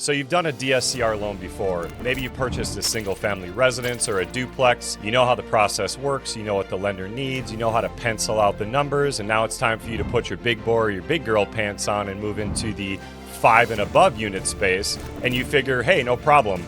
So you've done a DSCR loan before. Maybe you purchased a single family residence or a duplex. You know how the process works. You know what the lender needs. You know how to pencil out the numbers. And now it's time for you to put your big boy or your big girl pants on and move into the 5 and above unit space. And you figure, hey, no problem.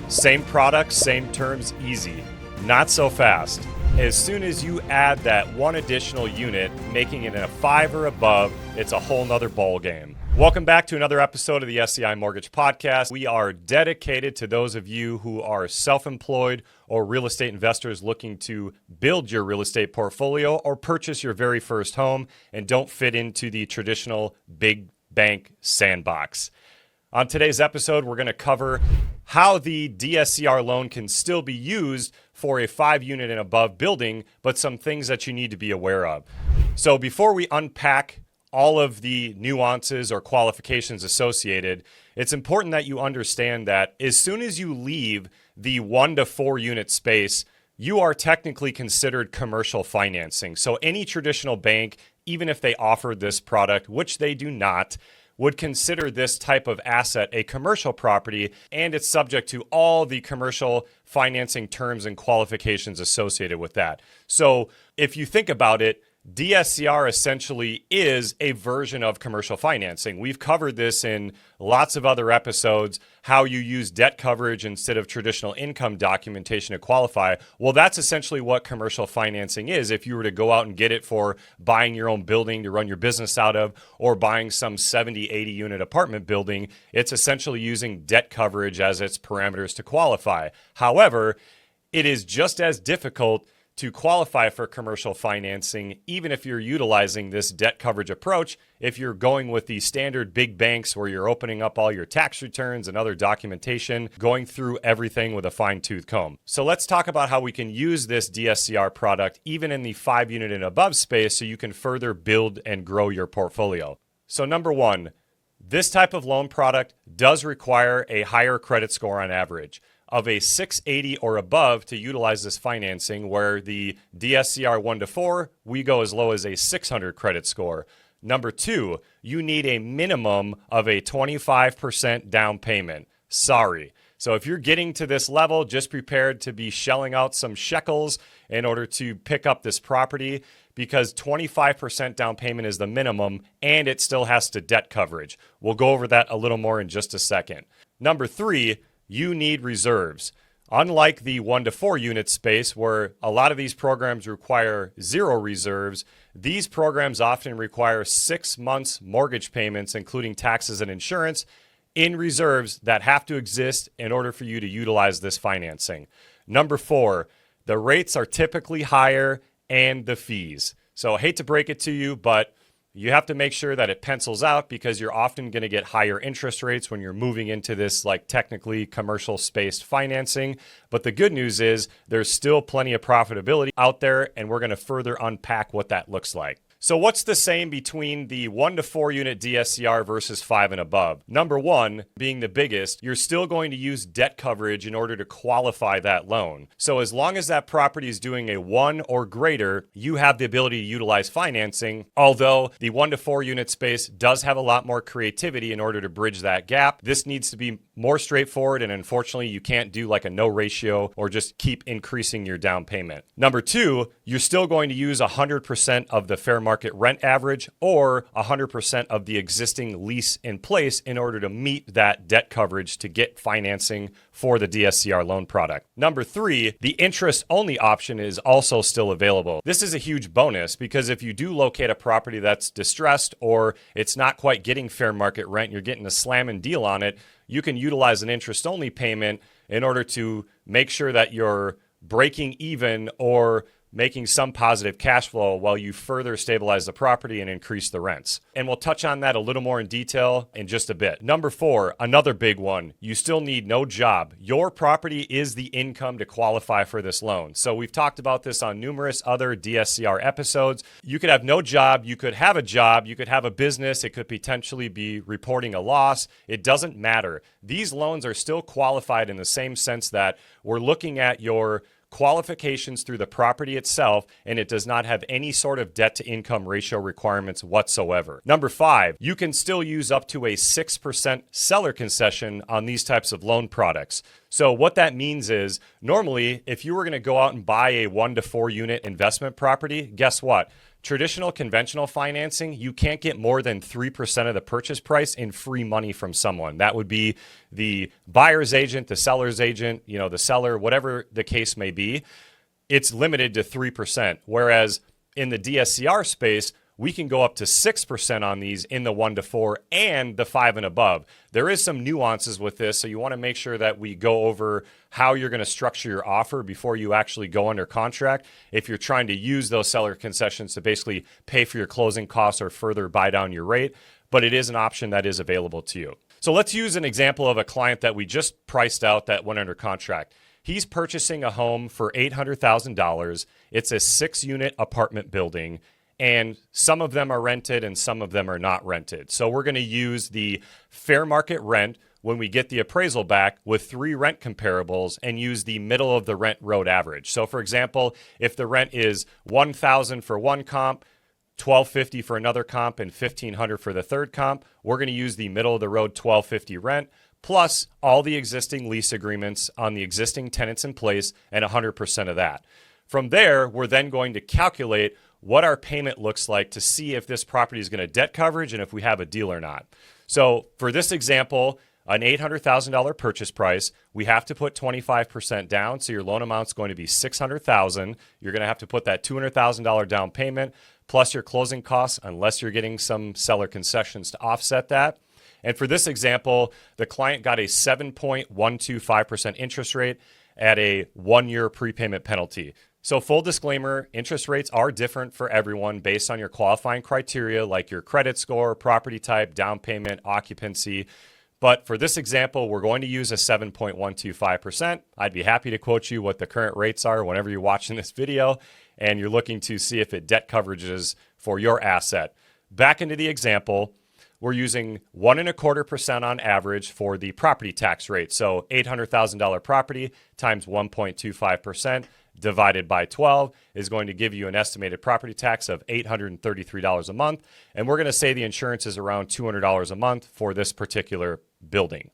Same product, same terms, easy. Not so fast. As soon as you add that one additional unit, making it a 5 or above, it's a whole nother ball game. Welcome back to another episode of the SCI Mortgage Podcast. We are dedicated to those of you who are self-employed or real estate investors looking to build your real estate portfolio or purchase your very first home and don't fit into the traditional big bank sandbox. On today's episode, we're going to cover how the DSCR loan can still be used for a 5-unit and above building, but some things that you need to be aware of. So before we unpack all of the nuances or qualifications associated, it's important that you understand that as soon as you leave the 1 to 4 unit space, you are technically considered commercial financing. So any traditional bank, even if they offered this product, which they do not, would consider this type of asset a commercial property, and it's subject to all the commercial financing terms and qualifications associated with that. So if you think about it, DSCR essentially is a version of commercial financing. We've covered this in lots of other episodes, how you use debt coverage instead of traditional income documentation to qualify. Well, that's essentially what commercial financing is. If you were to go out and get it for buying your own building to run your business out of, or buying some 70, 80 unit apartment building, it's essentially using debt coverage as its parameters to qualify. However, it is just as difficult to qualify for commercial financing, even if you're utilizing this debt coverage approach, if you're going with the standard big banks where you're opening up all your tax returns and other documentation, going through everything with a fine-tooth comb. So let's talk about how we can use this DSCR product even in the 5-unit and above space so you can further build and grow your portfolio. So number one, this type of loan product does require a higher credit score on average of a 680 or above to utilize this financing, where the DSCR 1 to 4, we go as low as a 600 credit score. Number two, you need a minimum of a 25% down payment. Sorry. So if you're getting to this level, just prepared to be shelling out some shekels in order to pick up this property, because 25% down payment is the minimum and it still has to debt coverage. We'll go over that a little more in just a second. Number three, you need reserves. Unlike the 1 to 4 unit space, where a lot of these programs require 0 reserves, these programs often require 6 months mortgage payments, including taxes and insurance, in reserves that have to exist in order for you to utilize this financing. Number 4, the rates are typically higher and the fees. So I hate to break it to you, but you have to make sure that it pencils out, because you're often going to get higher interest rates when you're moving into this technically commercial spaced financing. But the good news is there's still plenty of profitability out there, and we're going to further unpack what that looks like. So what's the same between the 1 to 4 unit DSCR versus 5 and above? Number one, being the biggest, you're still going to use debt coverage in order to qualify that loan. So as long as that property is doing a 1 or greater, you have the ability to utilize financing, although the 1 to 4 unit space does have a lot more creativity in order to bridge that gap. This needs to be more straightforward, and unfortunately you can't do like a no ratio or just keep increasing your down payment. Number two, you're still going to use 100% of the fair market rent average or 100% of the existing lease in place in order to meet that debt coverage to get financing for the DSCR loan product. Number three, the interest-only option is also still available. This is a huge bonus, because if you do locate a property that's distressed or it's not quite getting fair market rent, you're getting a slamming deal on it, you can utilize an interest-only payment in order to make sure that you're breaking even or making some positive cash flow while you further stabilize the property and increase the rents. And we'll touch on that a little more in detail in just a bit. Number four, another big one, you still need no job. Your property is the income to qualify for this loan. So we've talked about this on numerous other DSCR episodes. You could have no job, you could have a job, you could have a business, it could potentially be reporting a loss. It doesn't matter. These loans are still qualified in the same sense that we're looking at your qualifications through the property itself, and it does not have any sort of debt to income ratio requirements whatsoever. Number 5, you can still use up to a 6% seller concession on these types of loan products. So what that means is normally if you were going to go out and buy a 1 to 4 unit investment property, guess what? Traditional conventional financing, you can't get more than 3% of the purchase price in free money from someone. That would be the buyer's agent, the seller's agent, the seller, whatever the case may be. It's limited to 3%. Whereas in the DSCR space, we can go up to 6% on these in the 1 to 4 and the 5 and above. There is some nuances with this, so you want to make sure that we go over how you're going to structure your offer before you actually go under contract. If you're trying to use those seller concessions to basically pay for your closing costs or further buy down your rate, but it is an option that is available to you. So let's use an example of a client that we just priced out that went under contract. He's purchasing a home for $800,000. It's a 6-unit apartment building, and some of them are rented and some of them are not rented. So we're going to use the fair market rent when we get the appraisal back with 3 rent comparables and use the middle of the rent road average. So for example, if the rent is $1,000 for one comp, $1,250 for another comp, and $1,500 for the third comp, we're going to use the middle of the road $1,250 rent plus all the existing lease agreements on the existing tenants in place and 100% of that. From there, we're then going to calculate what our payment looks like to see if this property is going to debt coverage and if we have a deal or not. So for this example, an $800,000 purchase price, we have to put 25% down. So your loan amount is going to be $600,000. You're going to have to put that $200,000 down payment plus your closing costs, unless you're getting some seller concessions to offset that. And for this example, the client got a 7.125% interest rate at a 1-year prepayment penalty. So full disclaimer, interest rates are different for everyone based on your qualifying criteria like your credit score, property type, down payment, occupancy. But for this example, we're going to use a 7.125%. I'd be happy to quote you what the current rates are whenever you're watching this video and you're looking to see if it debt coverages for your asset. Back into the example, we're using 1.25% on average for the property tax rate. So $800,000 property times 1.25%. divided by 12 is going to give you an estimated property tax of $833 a month. And we're going to say the insurance is around $200 a month for this particular building.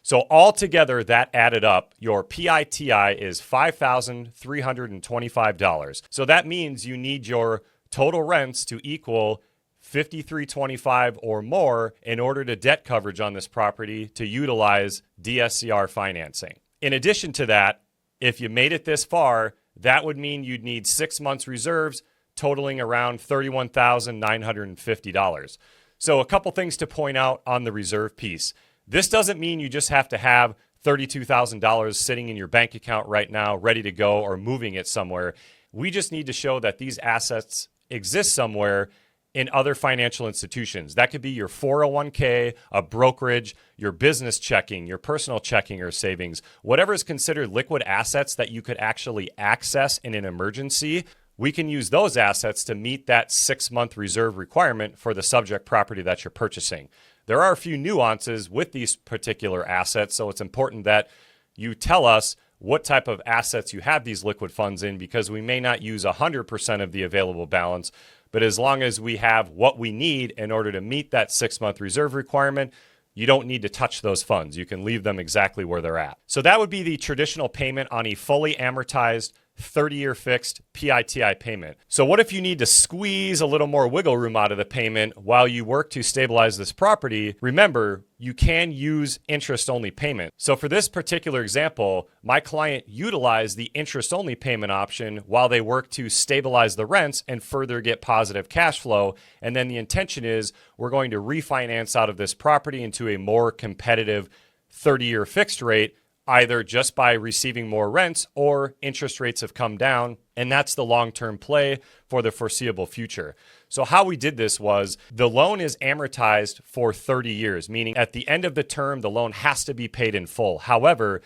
So altogether, that added up, your PITI is $5,325. So that means you need your total rents to equal $5,325 or more in order to debt coverage on this property to utilize DSCR financing. In addition to that, if you made it this far, that would mean you'd need 6 months reserves totaling around $31,950. So a couple things to point out on the reserve piece. This doesn't mean you just have to have $32,000 sitting in your bank account right now, ready to go or moving it somewhere. We just need to show that these assets exist somewhere in other financial institutions. That could be your 401k, a brokerage, your business checking, your personal checking or savings, whatever is considered liquid assets that you could actually access in an emergency. We can use those assets to meet that 6-month reserve requirement for the subject property that you're purchasing. There are a few nuances with these particular assets, so it's important that you tell us what type of assets you have these liquid funds in, because we may not use 100% of the available balance. But as long as we have what we need in order to meet that 6-month reserve requirement, you don't need to touch those funds. You can leave them exactly where they're at. So that would be the traditional payment on a fully amortized 30-year fixed PITI payment. So what if you need to squeeze a little more wiggle room out of the payment while you work to stabilize this property? Remember, you can use interest-only payment. So for this particular example, my client utilized the interest-only payment option while they work to stabilize the rents and further get positive cash flow. And then the intention is we're going to refinance out of this property into a more competitive 30-year fixed rate, either just by receiving more rents or interest rates have come down. And that's the long-term play for the foreseeable future. So how we did this was the loan is amortized for 30 years, meaning at the end of the term, the loan has to be paid in full. However,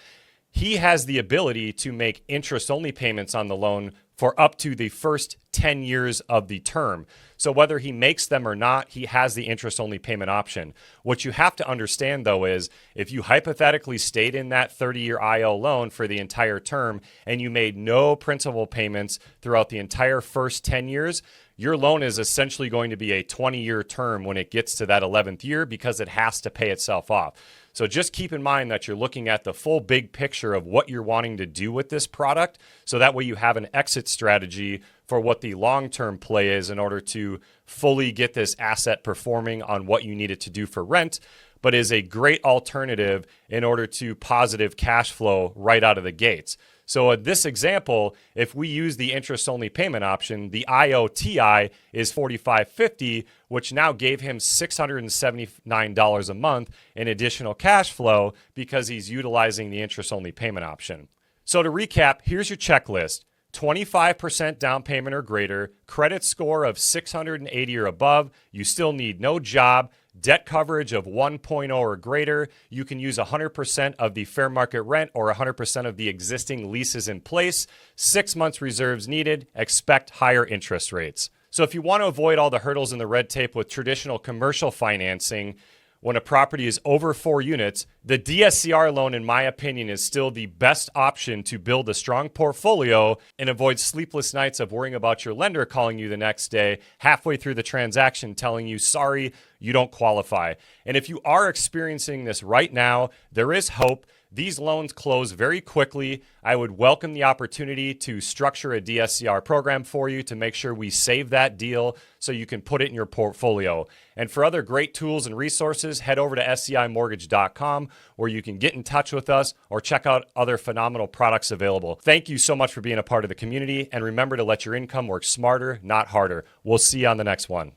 he has the ability to make interest-only payments on the loan for up to the first 10 years of the term. So whether he makes them or not, he has the interest-only payment option. What you have to understand, though, is if you hypothetically stayed in that 30-year IO loan for the entire term and you made no principal payments throughout the entire first 10 years, your loan is essentially going to be a 20-year term when it gets to that 11th year because it has to pay itself off. So just keep in mind that you're looking at the full big picture of what you're wanting to do with this product, so that way you have an exit strategy for what the long-term play is in order to fully get this asset performing on what you need it to do for rent, but is a great alternative in order to positive cash flow right out of the gates. So in this example, if we use the interest-only payment option, the IOTI is $45.50, which now gave him $679 a month in additional cash flow because he's utilizing the interest-only payment option. So to recap, here's your checklist. 25% down payment or greater, credit score of 680 or above, you still need no job, debt coverage of 1.0 or greater, you can use 100% of the fair market rent or 100% of the existing leases in place, 6 months reserves needed, expect higher interest rates. So if you want to avoid all the hurdles and the red tape with traditional commercial financing, when a property is over 4 units, the DSCR loan, in my opinion, is still the best option to build a strong portfolio and avoid sleepless nights of worrying about your lender calling you the next day, halfway through the transaction, telling you, sorry, you don't qualify. And if you are experiencing this right now, there is hope. These loans close very quickly. I would welcome the opportunity to structure a DSCR program for you to make sure we save that deal so you can put it in your portfolio. And for other great tools and resources, head over to scimortgage.com where you can get in touch with us or check out other phenomenal products available. Thank you so much for being a part of the community, and remember to let your income work smarter, not harder. We'll see you on the next one.